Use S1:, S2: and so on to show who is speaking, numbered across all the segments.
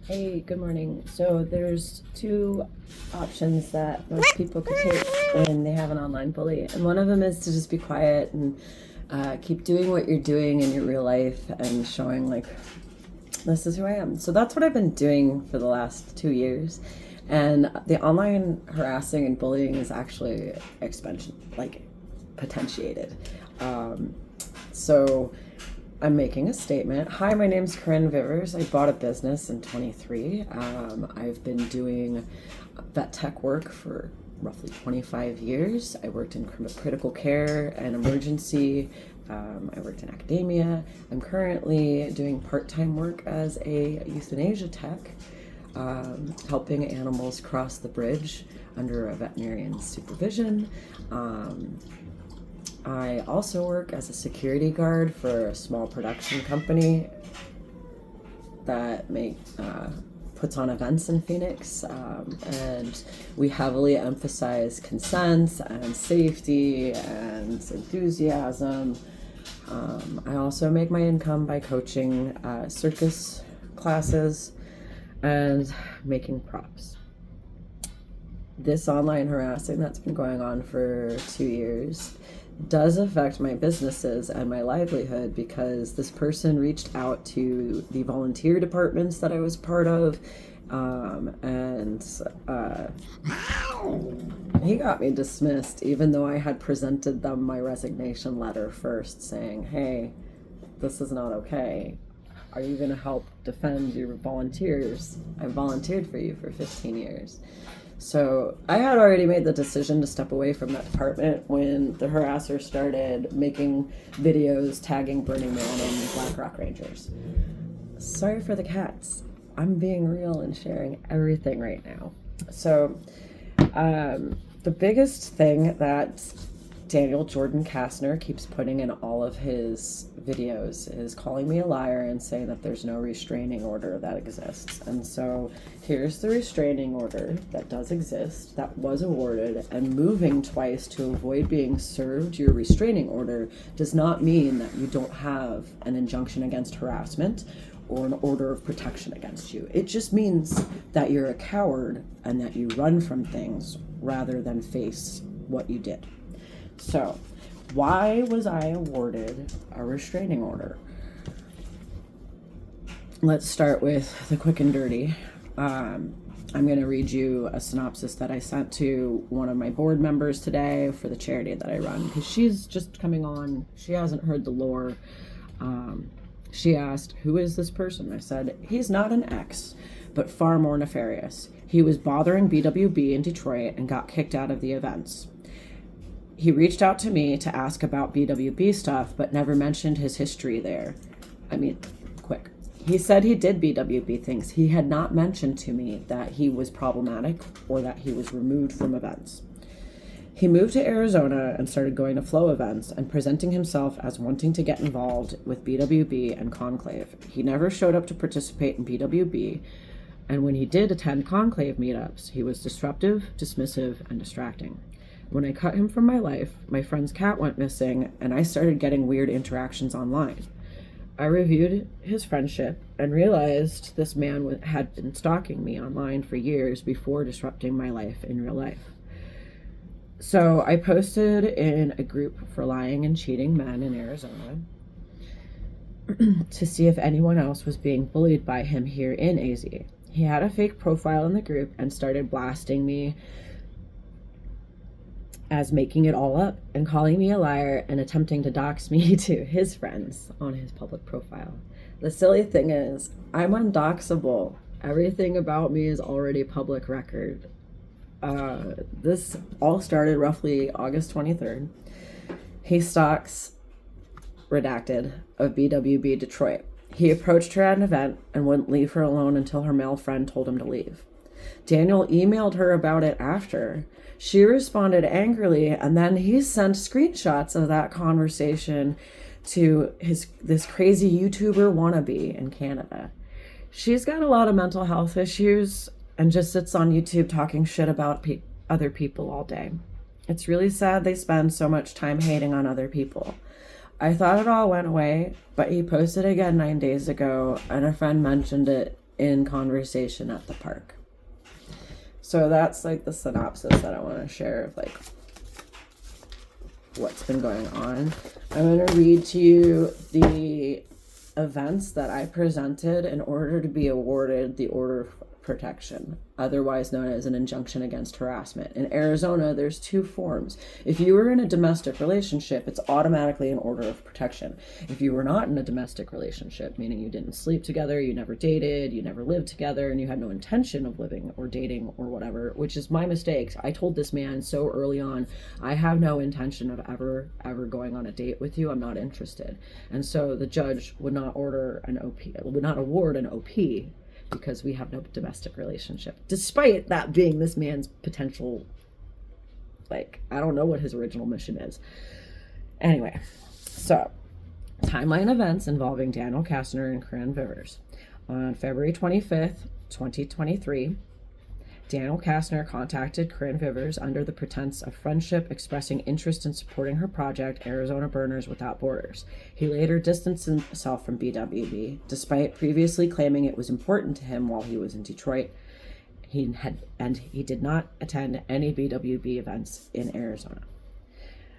S1: Hey, good morning. So there's two options that most people could take when they have an online bully, and one of them is to just be quiet and keep doing what you're doing in your real life and showing like this is who I am. So that's what I've been doing for the last 2 years, and the online harassing and bullying is actually expansion like potentiated. Um, so I'm making a statement. Hi, my name's Corinne Vivers. I bought a business in 23. I've been doing vet tech work for roughly 25 years. I worked in critical care and emergency. I worked in academia. I'm currently doing part-time work as a euthanasia tech, helping animals cross the bridge under a veterinarian supervision. I also work as a security guard for a small production company that puts on events in Phoenix, and we heavily emphasize consent and safety and enthusiasm. I also make my income by coaching circus classes and making props. This online harassing that's been going on for 2 years does affect my businesses and my livelihood because this person reached out to the volunteer departments that I was part of, and he got me dismissed even though I had presented them my resignation letter first saying, hey, this is not okay. Are you going to help defend your volunteers? I volunteered for you for 15 years. So I had already made the decision to step away from that department when the harasser started making videos tagging Burning Man and Black Rock Rangers. Sorry for the cats. I'm being real and sharing everything right now. So the biggest thing that Daniel Jordan Kastner keeps putting in all of his videos is calling me a liar and saying that there's no restraining order that exists. And so here's the restraining order that does exist, that was awarded, and moving twice to avoid being served your restraining order does not mean that you don't have an injunction against harassment or an order of protection against you. It just means that you're a coward and that you run from things rather than face what you did. So, why was I awarded a restraining order? Let's start with the quick and dirty. I'm going to read you a synopsis that I sent to one of my board members today for the charity that I run, because she's just coming on. She hasn't heard the lore. She asked, who is this person? I said, he's not an ex, but far more nefarious. He was bothering BWB in Detroit and got kicked out of the events. He reached out to me to ask about BWB stuff, but never mentioned his history there. Quick. He said he did BWB things. He had not mentioned to me that he was problematic or that he was removed from events. He moved to Arizona and started going to flow events and presenting himself as wanting to get involved with BWB and Conclave. He never showed up to participate in BWB, and when he did attend Conclave meetups, he was disruptive, dismissive, and distracting. When I cut him from my life, my friend's cat went missing, and I started getting weird interactions online. I reviewed his friendship and realized this man had been stalking me online for years before disrupting my life in real life. So I posted in a group for lying and cheating men in Arizona to see if anyone else was being bullied by him here in AZ. He had a fake profile in the group and started blasting me as making it all up and calling me a liar and attempting to dox me to his friends on his public profile. The silly thing is, I'm undoxable. Everything about me is already public record. This all started roughly August 23rd. He stalks, redacted, of BWB Detroit. He approached her at an event and wouldn't leave her alone until her male friend told him to leave. Daniel emailed her about it after. She responded angrily, and then he sent screenshots of that conversation to this crazy YouTuber wannabe in Canada. She's got a lot of mental health issues and just sits on YouTube talking shit about other people all day. It's really sad they spend so much time hating on other people. I thought it all went away, but he posted again 9 days ago, and a friend mentioned it in conversation at the park. So that's like the synopsis that I want to share of like what's been going on. I'm going to read to you the events that I presented in order to be awarded the Order of Protection, otherwise known as an injunction against harassment. In Arizona, there's two forms. If you were in a domestic relationship, it's automatically an order of protection. If you were not in a domestic relationship, meaning you didn't sleep together, you never dated, you never lived together, and you had no intention of living or dating or whatever, which is my mistake. I told this man so early on, I have no intention of ever going on a date with you. I'm not interested. And so the judge would not order an OP, would not award an OP, because we have no domestic relationship, despite that being this man's potential, like, I don't know what his original mission is. Anyway, so timeline events involving Daniel Kastner and Corinne Vivers. On February 25th, 2023, Daniel Kastner contacted Corinne Vivers under the pretense of friendship, expressing interest in supporting her project, Arizona Burners Without Borders. He later distanced himself from BWB, despite previously claiming it was important to him while he was in Detroit. He did not attend any BWB events in Arizona.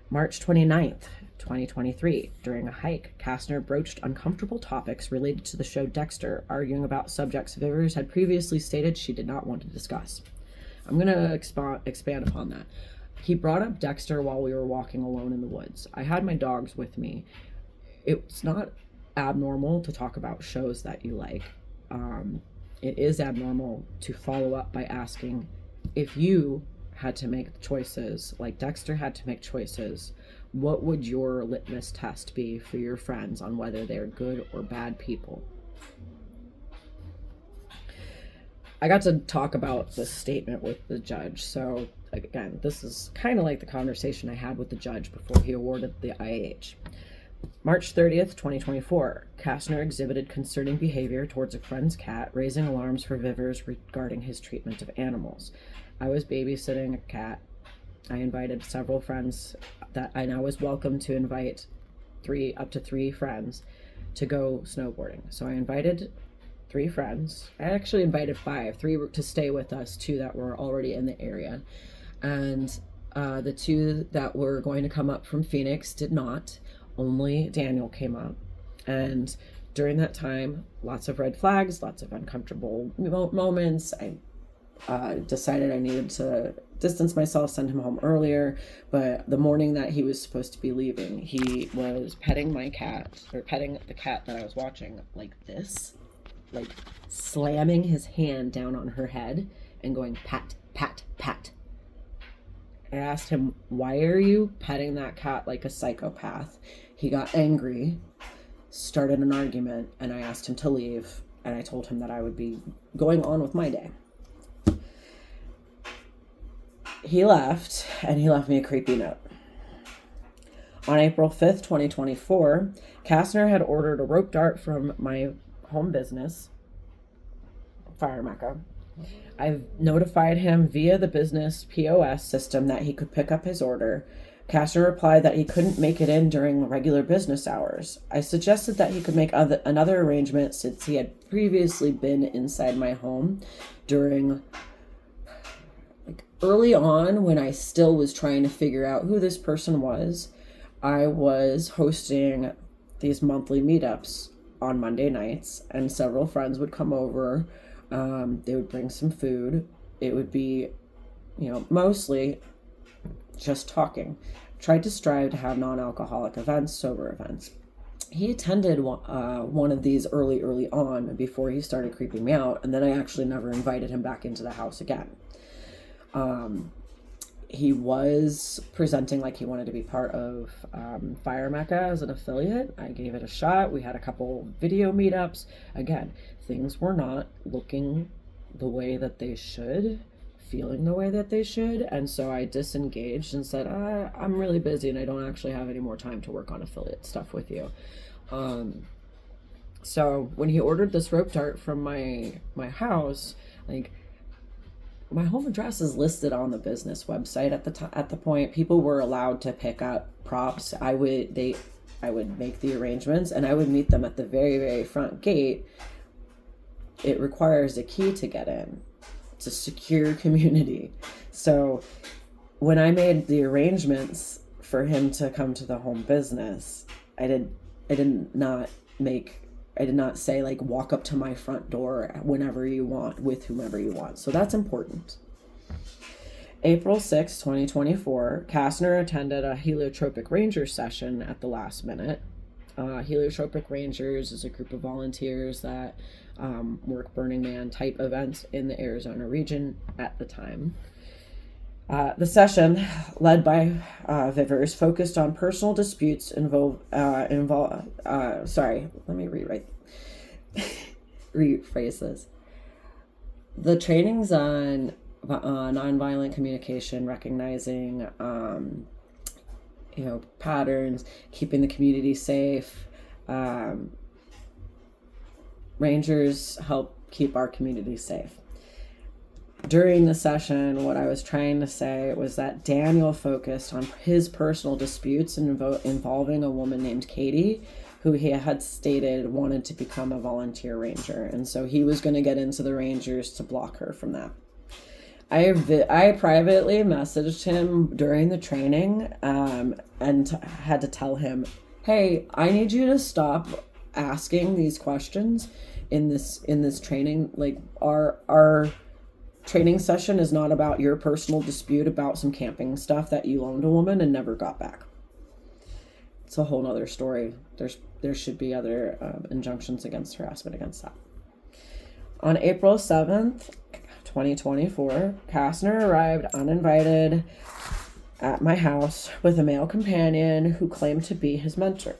S1: March 29th, 2023, during a hike, Kastner broached uncomfortable topics related to the show Dexter, arguing about subjects Vivers had previously stated she did not want to discuss. I'm going to expand upon that. He brought up Dexter while we were walking alone in the woods. I had my dogs with me. It's not abnormal to talk about shows that you like. It is abnormal to follow up by asking, if you had to make choices like Dexter had to make choices, what would your litmus test be for your friends on whether they're good or bad people? I got to talk about this statement with the judge. So again, this is kind of like the conversation I had with the judge before he awarded the IAH. March 30th, 2024, Kastner exhibited concerning behavior towards a friend's cat, raising alarms for Vivers regarding his treatment of animals. I was babysitting a cat. I invited several friends and I was welcome to invite up to three friends to go snowboarding. So I invited 3 friends. I actually invited 5, 3 to stay with us, 2 that were already in the area. And the 2 that were going to come up from Phoenix did not. Only Daniel came up. And during that time, lots of red flags, lots of uncomfortable moments. I decided I needed to distance myself, send him home earlier. But the morning that he was supposed to be leaving, he was petting my cat, or petting the cat that I was watching like this, like slamming his hand down on her head and going pat, pat, pat. I asked him, why are you petting that cat like a psychopath? He got angry, started an argument, and I asked him to leave, and I told him that I would be going on with my day. He left, and he left me a creepy note. On April 5th, 2024, Kastner had ordered a rope dart from my home business, Fire Mecca. I've notified him via the business POS system that he could pick up his order. Kastner replied that he couldn't make it in during regular business hours. I suggested that he could make another arrangement since he had previously been inside my home during early on, when I still was trying to figure out who this person was. I was hosting these monthly meetups on Monday nights, and several friends would come over. They would bring some food. It would be, mostly just talking. Tried to strive to have non-alcoholic events, sober events. He attended one of these early on before he started creeping me out, and then I actually never invited him back into the house again. He was presenting like he wanted to be part of Fire Mecca as an affiliate. I gave it a shot. We had a couple video meetups. Again, things were not looking the way that they should, feeling the way that they should. And so I disengaged and said, I'm really busy and I don't actually have any more time to work on affiliate stuff with you. So when he ordered this rope dart from my house, my home address is listed on the business website at the point. People were allowed to pick up props. I would make the arrangements, and I would meet them at the very, very front gate it requires a key to get in. It's a secure community. So when I made the arrangements for him to come to the home business, I did not say like walk up to my front door whenever you want with whomever you want. So that's important. April 6, 2024, Kastner attended a Heliotropic Ranger session at the last minute. Heliotropic Rangers is a group of volunteers that work Burning Man type events in the Arizona region at the time. The session, led by Vivers, focused on personal disputes rephrase this. The trainings on nonviolent communication, recognizing patterns, keeping the community safe. Rangers help keep our community safe. During the session, what I was trying to say was that Daniel focused on his personal disputes involving a woman named Katie, who he had stated wanted to become a volunteer ranger. And so he was going to get into the Rangers to block her from that. I privately messaged him during the training and had to tell him, hey, I need you to stop asking these questions in this training. Like our training session is not about your personal dispute about some camping stuff that you loaned a woman and never got back. It's a whole nother story. There should be other injunctions against harassment against that. On April 7th, 2024, Kastner arrived uninvited at my house with a male companion who claimed to be his mentor.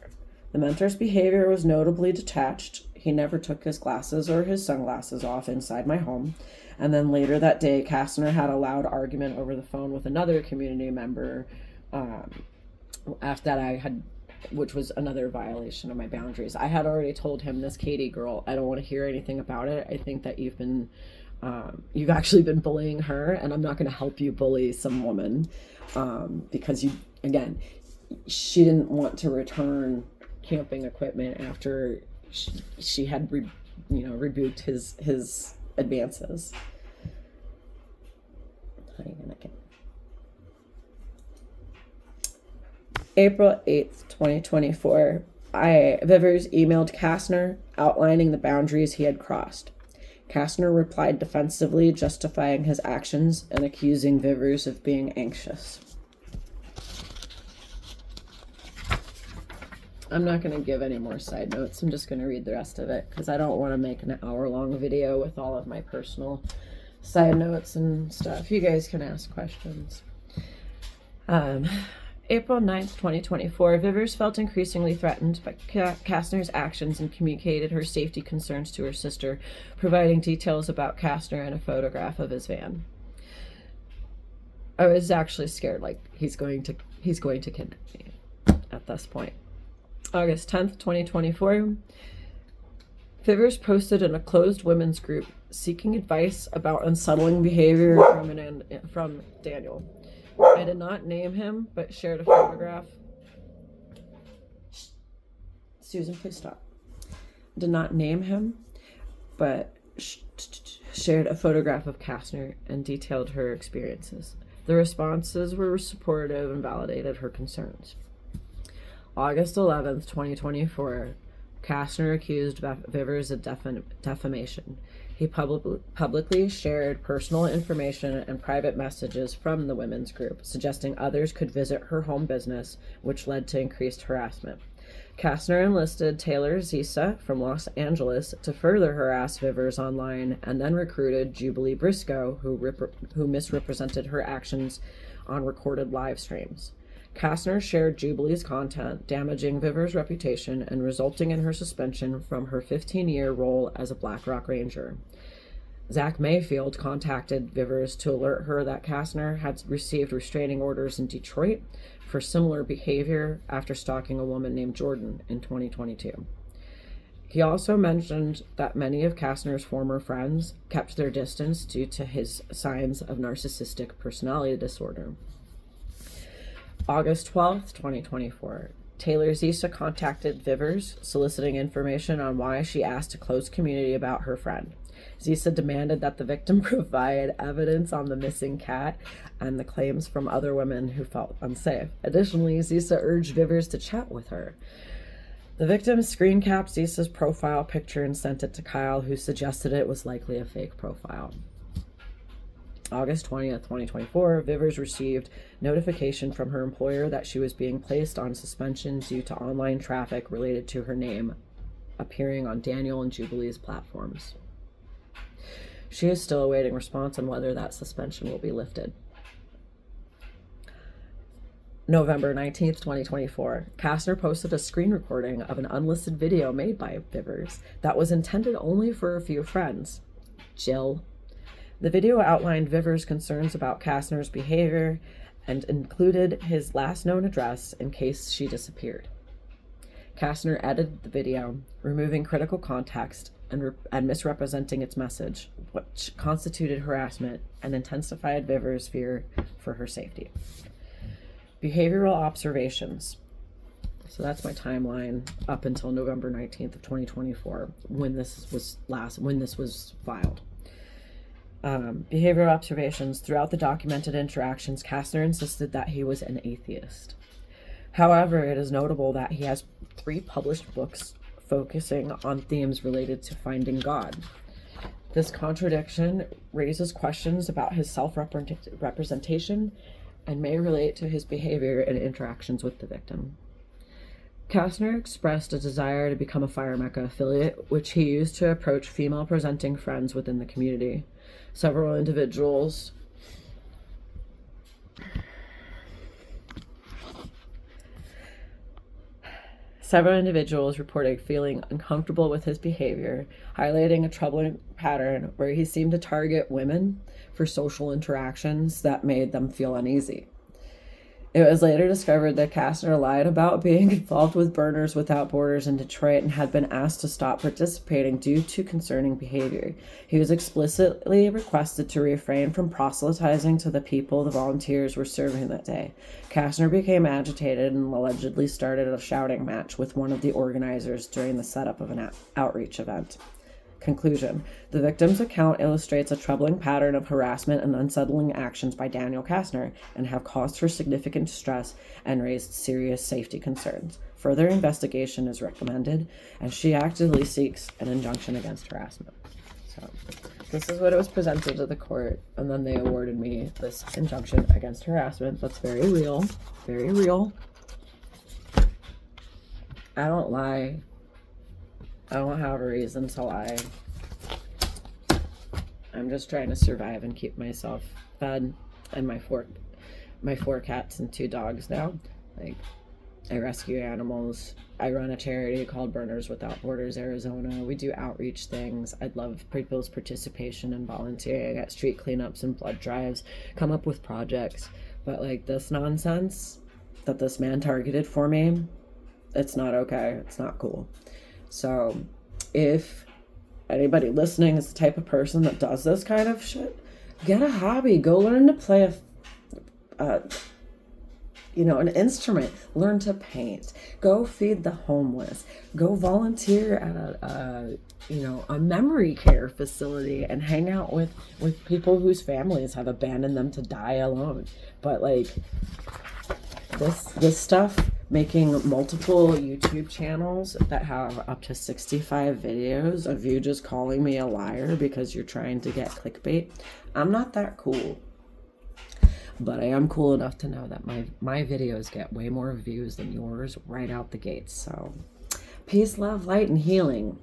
S1: The mentor's behavior was notably detached. He never took his glasses or his sunglasses off inside my home. And then later that day, Kastner had a loud argument over the phone with another community member after that which was another violation of my boundaries. I had already told him, this Katie girl, I don't want to hear anything about it. I think that you've actually been bullying her, and I'm not going to help you bully some woman because she didn't want to return camping equipment after she had rebuked his advances. April 8th, 2024, Vivers emailed Kastner outlining the boundaries he had crossed. Kastner replied defensively, justifying his actions and accusing Vivers of being anxious. I'm not going to give any more side notes. I'm just going to read the rest of it because I don't want to make an hour-long video with all of my personal side notes and stuff. You guys can ask questions. April 9th, 2024, Vivers felt increasingly threatened by Kastner's actions and communicated her safety concerns to her sister, providing details about Kastner and a photograph of his van. I was actually scared, like he's going to kidnap me at this point. August 10th, 2024, Vivers posted in a closed women's group seeking advice about unsettling behavior from Daniel. I did not name him, but shared a photograph. Susan, please stop. Did not name him, but shared a photograph of Kastner and detailed her experiences. The responses were supportive and validated her concerns. August 11th, 2024, Kastner accused Vivers of defamation. He publicly shared personal information and private messages from the women's group, suggesting others could visit her home business, which led to increased harassment. Kastner enlisted Taylor Zisa from Los Angeles to further harass Vivers online, and then recruited Jubilee Briscoe, who misrepresented her actions on recorded live streams. Kastner shared Jubilee's content, damaging Vivers' reputation and resulting in her suspension from her 15-year role as a Black Rock Ranger. Zach Mayfield contacted Vivers to alert her that Kastner had received restraining orders in Detroit for similar behavior after stalking a woman named Jordan in 2022. He also mentioned that many of Kastner's former friends kept their distance due to his signs of narcissistic personality disorder. August 12th, 2024, Taylor Zisa contacted Vivers, soliciting information on why she asked a close community about her friend. Zisa demanded that the victim provide evidence on the missing cat and the claims from other women who felt unsafe. Additionally, Zisa urged Vivers to chat with her. The victim screen capped Zisa's profile picture and sent it to Kyle, who suggested it was likely a fake profile. August 20th, 2024, Vivers received notification from her employer that she was being placed on suspension due to online traffic related to her name appearing on Daniel and Jubilee's platforms. She is still awaiting response on whether that suspension will be lifted. November 19th, 2024, Kastner posted a screen recording of an unlisted video made by Vivers that was intended only for a few friends. Jill. The video outlined Vivers' concerns about Kastner's behavior and included his last known address in case she disappeared. Kastner edited the video, removing critical context and misrepresenting its message, which constituted harassment and intensified Vivers' fear for her safety. Behavioral observations. So that's my timeline up until November 19th of 2024, when this was filed. Behavioral observations. Throughout the documented interactions, Kastner insisted that he was an atheist. However, it is notable that he has 3 published books focusing on themes related to finding God. This contradiction raises questions about his self-representation and may relate to his behavior and interactions with the victim. Kastner expressed a desire to become a Fire Mecca affiliate, which he used to approach female-presenting friends within the community. Several individuals reported feeling uncomfortable with his behavior, highlighting a troubling pattern where he seemed to target women for social interactions that made them feel uneasy. It was later discovered that Kastner lied about being involved with Burners Without Borders in Detroit and had been asked to stop participating due to concerning behavior. He was explicitly requested to refrain from proselytizing to the people the volunteers were serving that day. Kastner became agitated and allegedly started a shouting match with one of the organizers during the setup of an outreach event. Conclusion. The victim's account illustrates a troubling pattern of harassment and unsettling actions by Daniel Kastner and have caused her significant distress and raised serious safety concerns. Further investigation is recommended, and she actively seeks an injunction against harassment. So, this is what it was presented to the court, and then they awarded me this injunction against harassment. That's very real. Very real. I don't lie. I don't have a reason to lie. I'm just trying to survive and keep myself fed and my four cats and 2 dogs now. Like, I rescue animals. I run a charity called Burners Without Borders Arizona. We do outreach things. I'd love people's participation and volunteering at street cleanups and blood drives, come up with projects. But like this nonsense that this man targeted for me, it's not okay. It's not cool. So if anybody listening is the type of person that does this kind of shit, get a hobby. Go learn to play an instrument. Learn to paint. Go feed the homeless. Go volunteer at a memory care facility and hang out with people whose families have abandoned them to die alone. But like this stuff, making multiple YouTube channels that have up to 65 videos of you just calling me a liar because you're trying to get clickbait. I'm not that cool. But I am cool enough to know that my videos get way more views than yours right out the gates. So peace, love, light, and healing.